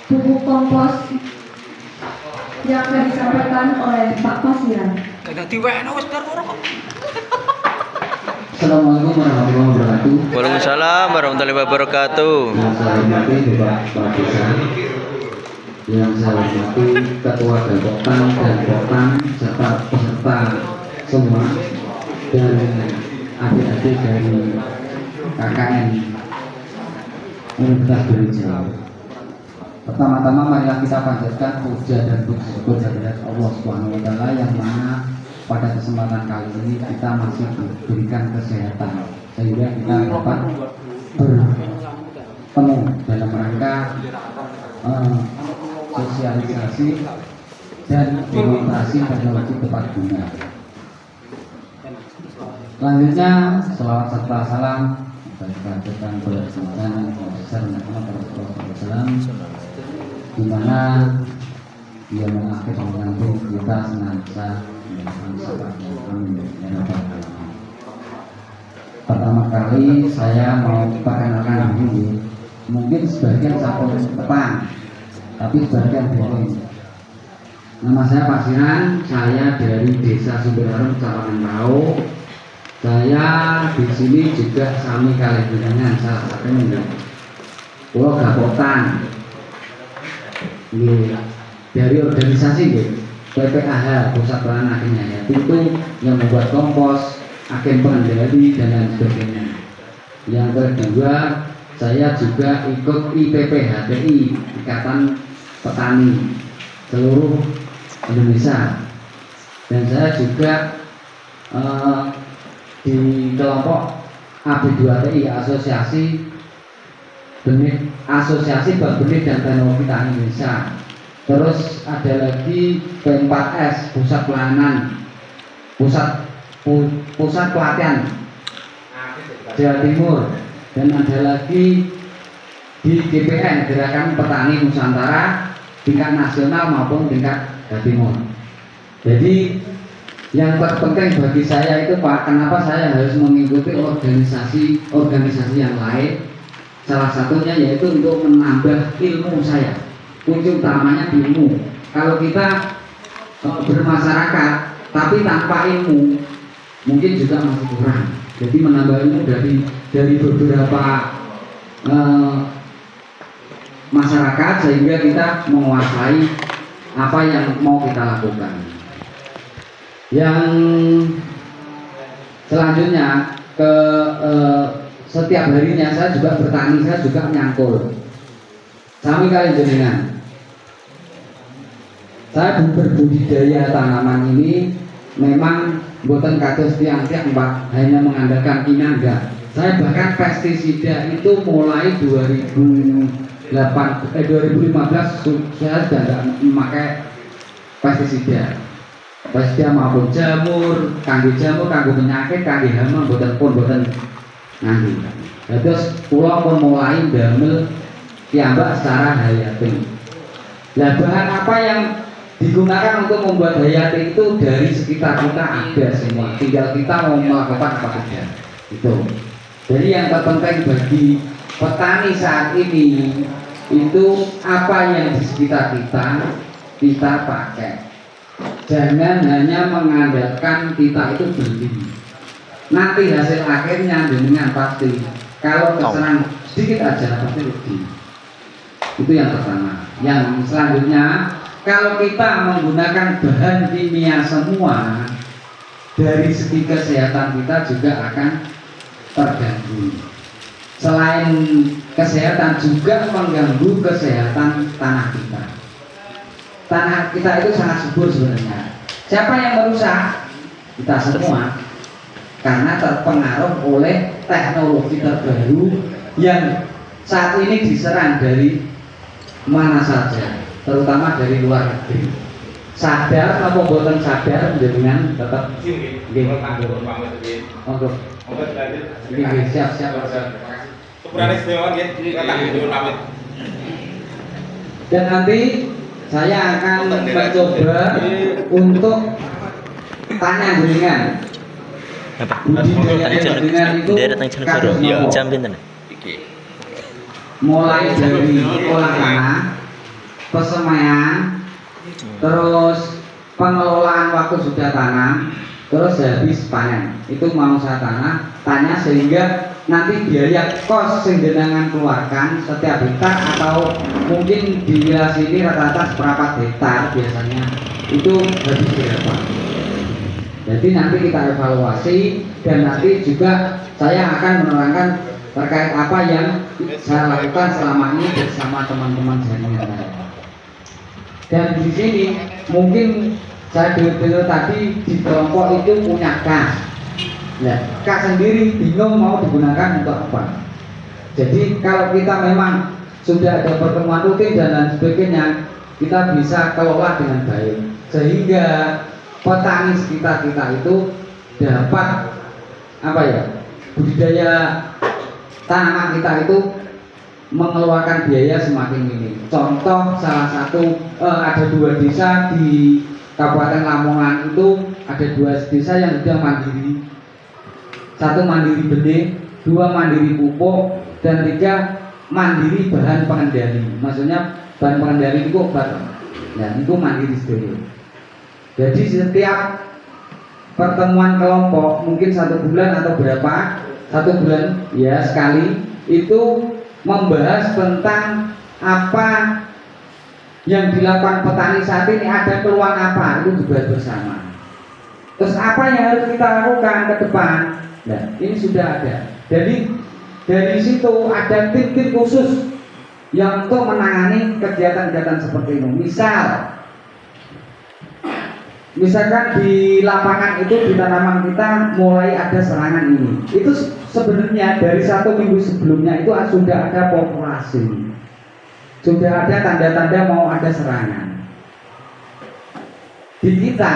pupuk kompos yang akan disampaikan oleh Pak Pasiran. Assalamualaikum warahmatullahi wabarakatuh. Waalaikumsalam warahmatullahi wabarakatuh. Yang saya hormati Bapak Desa, yang saya hormati Ketua Dapotan dan Potan serta peserta semua dan adik-adik dari KKN Universitas Brawijaya. Pertama-tama marilah kita panjatkan puja dan syukur kehadirat Allah Subhanahu wa taala yang mana pada kesempatan kali ini kita masih diberikan kesehatan sehingga kita dapat bertemu dalam rangka sosialisasi dan demonstrasi teknologi tepat guna. Selanjutnya selawat serta salam bagi kehadiran berkenan besar Muhammad Rasulullah di mana dia mengakhiri menanggung kita senantiasa. Pertama kali saya mau perkenalkan dulu, mungkin sebagian sampun tepan, tapi sebagian belum. Nama saya Pasiran, saya dari Desa Sumberharum, Kecamatan Rau. Saya di sini juga sami kali dengan salah satunya Pulau Gapotan. Dari organisasi PPAH, Pusat Pelayanan Agen Hayati itu yang membuat kompos, agen pengendali dan lain sebagainya. Yang kedua, saya juga ikut IPPHTI, Ikatan Petani seluruh Indonesia. Dan saya juga di kelompok AB2TI, Asosiasi Bank Benih dan Teknologi Tani Indonesia. Terus ada lagi P4S, Pusat Pelatihan Jawa Timur, dan ada lagi di GPN, Gerakan Petani Nusantara, tingkat nasional maupun tingkat Jawa Timur. Jadi yang terpenting bagi saya itu Pak, kenapa saya harus mengikuti organisasi yang lain? Salah satunya yaitu untuk menambah ilmu saya. Kunci utamanya ilmu. Kalau kita bermasyarakat tapi tanpa ilmu mungkin juga masih kurang. Jadi menambah ilmu dari beberapa masyarakat sehingga kita menguasai apa yang mau kita lakukan. Yang selanjutnya setiap harinya saya juga bertani, saya juga nyangkul. Sami kali jenengan. Saya berbudidaya tanaman ini memang buatan kados tiang-tiang Pak, hanya mengandalkan inangga. Saya bahkan pestisida itu mulai 2015 saya sudah tidak memakai pestisida. Pestisida maupun jamur, kangge penyakit, kangge hama, buatan nanti. Terus pulau pun mulai damel piyambak secara hayati. Nah, bahan apa yang digunakan untuk membuat hayati itu dari sekitar kita ada semua. Tinggal kita mau melakukan apa saja. Itu. Jadi yang terpenting bagi petani saat ini itu apa yang di sekitar kita pakai. Jangan hanya mengandalkan kita itu beli. Nanti hasil akhirnya dengan pasti kalau keserang sedikit aja pasti rugi. Itu yang pertama. Yang selanjutnya, kalau kita menggunakan bahan kimia semua, dari segi kesehatan kita juga akan terganggu. Selain kesehatan juga mengganggu kesehatan tanah kita. Tanah kita itu sangat subur sebenarnya. Siapa yang merusak? Kita semua. Karena terpengaruh oleh teknologi terbaru yang saat ini diserang dari mana saja, terutama dari luar negeri. Sadar atau bukan sadar dengan tetap siap. Dan nanti saya akan mencoba untuk tanya dengan budidaya dengan itu mulai dari olah tanah, pesemaian, terus pengelolaan waktu sudah tanam, terus habis panen. Itu mau saya tanya sehingga nanti biaya kos yang jenengan keluarkan setiap hektar atau mungkin di wilayah sini rata-rata seperempat hektar biasanya itu habis berapa. Jadi nanti kita evaluasi dan nanti juga saya akan menerangkan terkait apa yang saya lakukan selama ini bersama teman-teman jaringan saya. Dan di sini mungkin saya dengar tadi di kelompok itu punya kas. Nah, kas sendiri bingung mau digunakan untuk apa. Jadi kalau kita memang sudah ada pertemuan rutin dan lain sebagainya, kita bisa kelola dengan baik sehingga petani sekitar kita itu dapat apa ya, budidaya tanaman kita itu mengeluarkan biaya semakin minim. Contoh salah satu ada 2 desa di Kabupaten Lamongan itu ada 2 desa yang sudah mandiri. 1 mandiri benih, 2 mandiri pupuk, dan 3 mandiri bahan pengendali. Maksudnya bahan pengendali itu obat. Nah, itu mandiri sendiri. Jadi setiap pertemuan kelompok mungkin 1 bulan atau berapa, 1 bulan ya sekali itu membahas tentang apa yang dilakukan petani saat ini, ada keluhan apa, itu dibahas bersama. Terus apa yang harus kita lakukan ke depan? Nah, ini sudah ada. Jadi dari situ ada tim-tim khusus yang untuk menangani kegiatan-kegiatan seperti ini. Misalkan di lapangan itu di tanaman kita mulai ada serangan ini. Itu sebenarnya dari 1 minggu sebelumnya itu sudah ada populasi, sudah ada tanda-tanda mau ada serangan. Di kita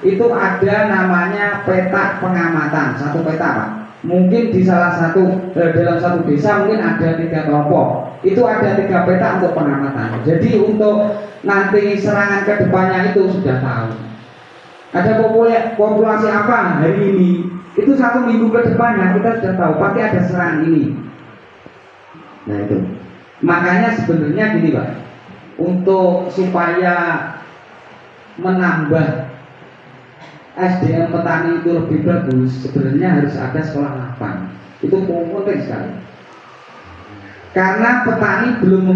itu ada namanya peta pengamatan, 1 peta Pak. Mungkin di salah satu dalam 1 desa mungkin ada 3 kelompok. Itu ada 3 peta untuk pengamatan. Jadi untuk nanti serangan ke depannya itu sudah tahu. Ada populasi apa hari ini. Itu 1 minggu ke depannya kita sudah tahu pasti ada serangan ini. Nah itu. Makanya sebenarnya gini Pak, untuk supaya menambah SDM petani itu lebih bagus, sebenarnya harus ada sekolah lapang. Itu penting sekali. Karena petani belum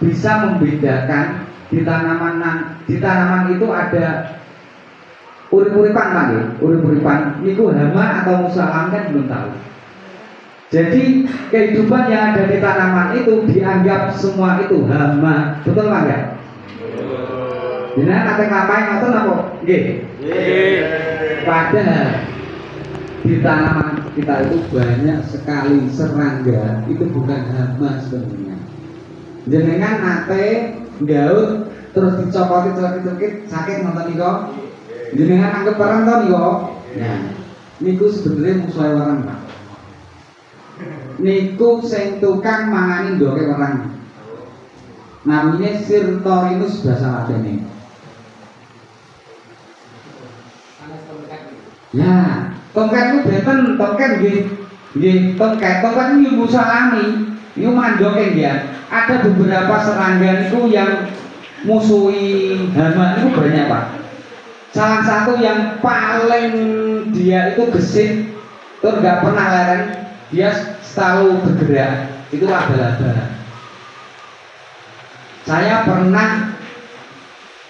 bisa membedakan di tanaman itu ada urip-uripan Pak ya, urip-uripan itu hama atau musa alam kan belum tahu. Jadi kehidupan yang ada di tanaman itu dianggap semua itu hama, betul Pak ya? Jadi nanti ngapain atau apa? Nggih. Padahal di tanaman kita itu banyak sekali serangga, itu bukan hama sebenarnya. Jenengan nate gaut terus dicokot-cokot sakit nonton niko. Jenengan anggap barang to niko. Nah, niku sebenarnya musuh orang Pak. Niku sing tukang mangani ndoke orang. Namanya Sirtorinus bahasa Latine. Ya, tongkat itu beten, tongkat nggih, tongkat itu musuh alami. Niku mandoke ya. Ada beberapa serangga niku yang musuhi hama itu banyak Pak. Salah satu yang paling dia itu gesit, terus nggak pernah leren, dia selalu bergerak, itu laba-laba. Saya pernah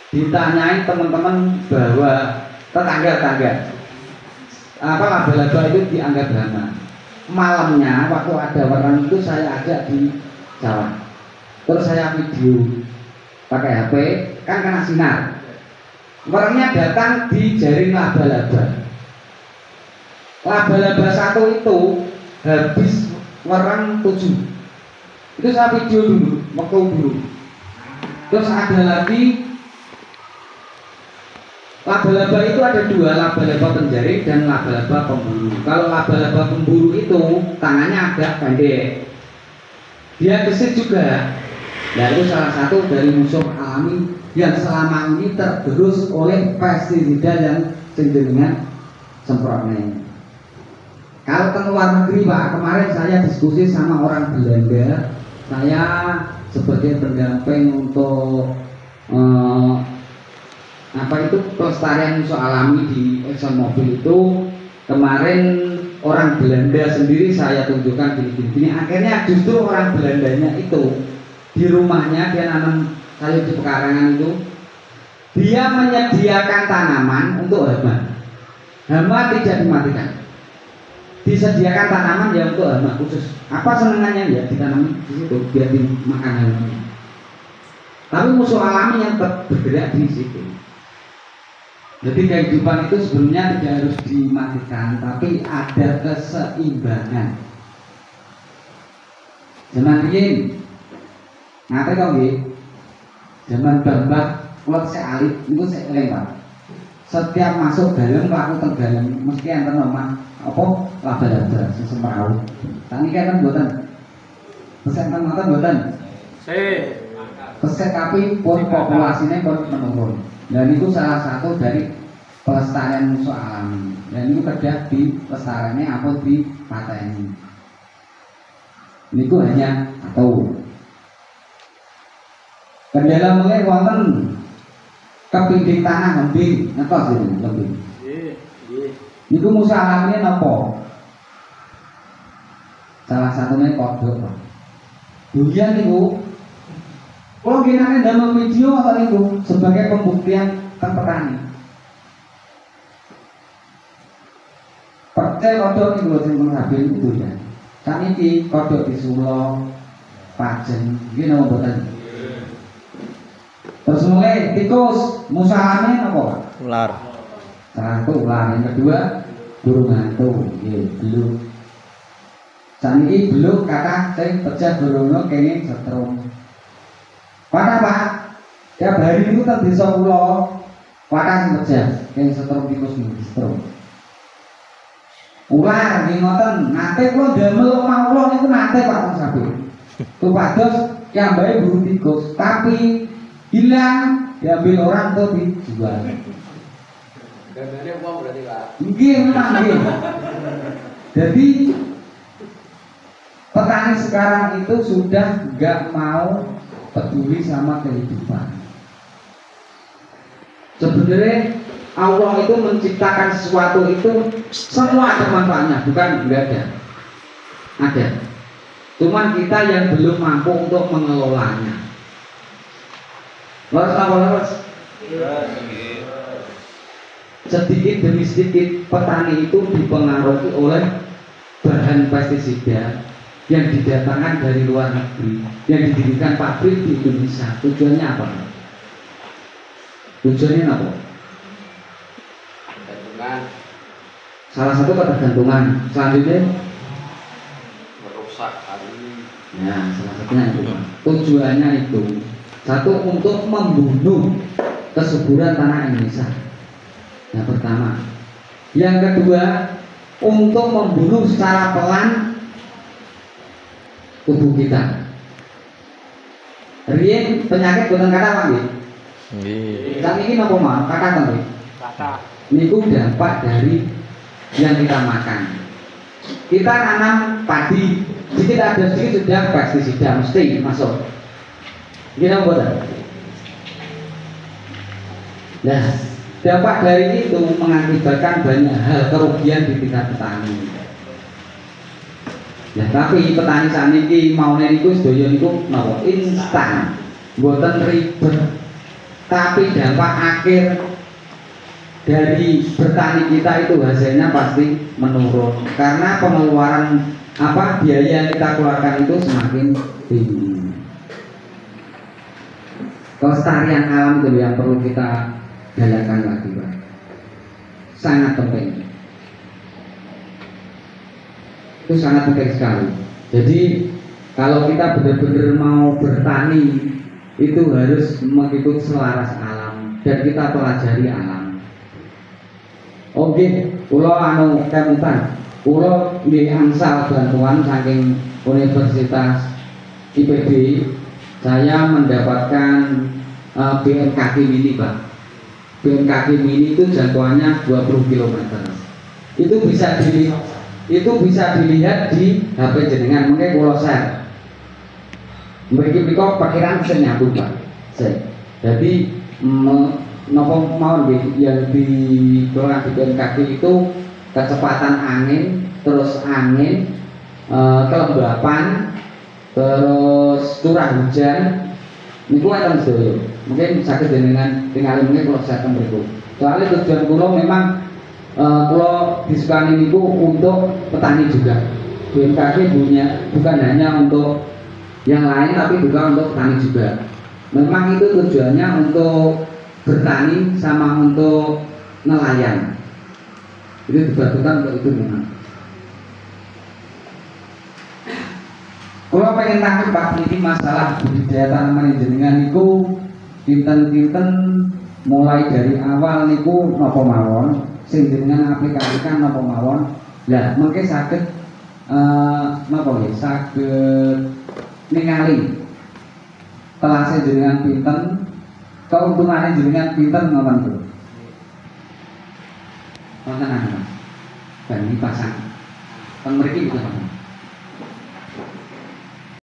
ditanyain teman-teman bahwa tetangga-tetangga apa laba-laba itu dianggap hama. Malamnya waktu ada orang itu saya ajak di sawah, terus saya video pakai HP, kan kena sinar. Warnanya datang di jaring laba-laba. Laba-laba 1 itu habis warang 7. Itu saya video dulu, waktu dulu. Terus ada lagi laba-laba itu ada 2, laba-laba penjaring dan laba-laba pemburu. Kalau laba-laba pemburu itu tangannya agak pendek, dia gesit juga. Nah itu salah satu dari musuh alami yang selama ini tergerus oleh pestisida yang cenderungan semprotnya. Kalau ke luar negeri Pak, kemarin saya diskusi sama orang Belanda, saya sebagai pendamping untuk pelestarian musuh alami di ExxonMobil itu. Kemarin orang Belanda sendiri saya tunjukkan gini. Akhirnya justru orang Belandanya itu di rumahnya dia nanam sayur di pekarangan itu, dia menyediakan tanaman untuk hama. Hama tidak dimatikan, disediakan tanaman yang untuk hama khusus. Apa senengannya ya ditanam di situ biar dimakan hama. Tapi musuh alami yang bergerak di situ. Jadi kehidupan itu sebenarnya tidak harus dimatikan, tapi ada keseimbangan. Zaman ini, ngapa kau gini? Zaman bambah, kalau saya alit, itu saya lempar. Setiap masuk dalam, aku tenggelam, mesti enten nomah apa laba-laba, sesemprau. Tani kan buatan, kesehatan mata buatan. Kesehatan pun populasinya pun menurun. Dan itu salah satu dari pelestarian musuh alami. Dan itu kerja di pelestariannya apa di patah ini. Ini itu hanya atau kendala mulai wonten kepindik tanah lembing, ngetos ini lembing. Itu musuh alaminya nopo? Salah satunya kodok. Durian itu. Kalau kita dalam video atau itu sebagai pembuktian kan petani. Percaya kodok itu buat yang mengambil itu ya. Kan ini kodok di Solo, Pajen, ini nama buatan. Terus mulai tikus, musahamnya apa? Ular. Satu ular, yang kedua burung hantu, beluk. Saat ini beluk kata saya pecah burungnya kayaknya setrum. Pada Pak, tiap hari itu kan desa pulau, pada pecah, kayak setrum tikus nih, setrum. Ular, ngoten, nate pulau damel omah pulau itu nate Pak Sabi. Tuh pados yang baik buru tikus, tapi hilang diambil orang tuh dijual. Gambarnya uang berarti Pak. Mungkin memang mungkin. Jadi petani sekarang itu sudah nggak mau peduli sama kehidupan. Sebenarnya Allah itu menciptakan sesuatu itu semua ada manfaatnya, bukan enggak ada. Ada. Cuman kita yang belum mampu untuk mengelolanya. Lalu sedikit demi sedikit petani itu dipengaruhi oleh bahan pestisida yang didatangkan dari luar negeri, yang didirikan pabrik di Indonesia. Tujuannya apa? Tujuannya apa? Ketergantungan. Salah satu ketergantungan. Selanjutnya Merusak hari. ya, salah satunya itu. Tujuannya itu satu, untuk membunuh kesuburan tanah Indonesia. Yang pertama. Yang kedua, untuk membunuh secara pelan tubuh kita. Rien penyakit bukan kata apa nggih? Nggih. Yang ini apa mah? Kata apa nggih? Kata. Niku dampak dari yang kita makan. Kita nanam padi, sedikit ada sedikit sudah pestisida mesti masuk. Kita buat. Nah, dampak dari itu mengakibatkan banyak hal kerugian di tingkat petani. Ya, tapi petani saat ini maunya niku sedaya niku napa instan, mboten ribet. Tapi dampak akhir dari bertani kita itu hasilnya pasti menurun karena pengeluaran biaya yang kita keluarkan itu semakin tinggi. Kelestarian alam itu yang perlu kita galakan lagi, Pak. Sangat penting. Itu sangat penting sekali. Jadi kalau kita benar-benar mau bertani itu harus mengikuti selaras alam dan kita pelajari alam. Oke, pulau kemutan, pulau di angsal bantuan saking Universitas IPB, saya mendapatkan BMKG mini, Pak. BMKG mini itu jangkauannya 20 km. Itu bisa dilihat di HP jenengan, mungkin pulau share. Mriki menika pikiran sing nyambung Pak. Jadi napa mawon nggih yang di golongan BMKG itu kecepatan angin, terus angin, kelembapan, terus curah hujan niku enten sedaya. Mungkin saged jenengan tinggal mungkin kalau saya mriku. Soalnya tujuan kula memang kula disukani niku untuk petani juga. BMKG punya bukan hanya untuk yang lain tapi juga untuk petani juga. Memang itu tujuannya untuk bertani sama untuk nelayan. Itu dibutuhkan untuk itu memang. Kalau pengen tahu Pak ini masalah budidaya tanaman jenengan niku kinten-kinten mulai dari awal niku napa mawon sing jenengan aplikasikan napa mawon. Lah mengke saged napa nggih saged ningali telase jenengan pinten, keuntungannya jenengan pinten ngoten niku. Wonten ana. Dan dipasang. Teng mriki gitu Pak.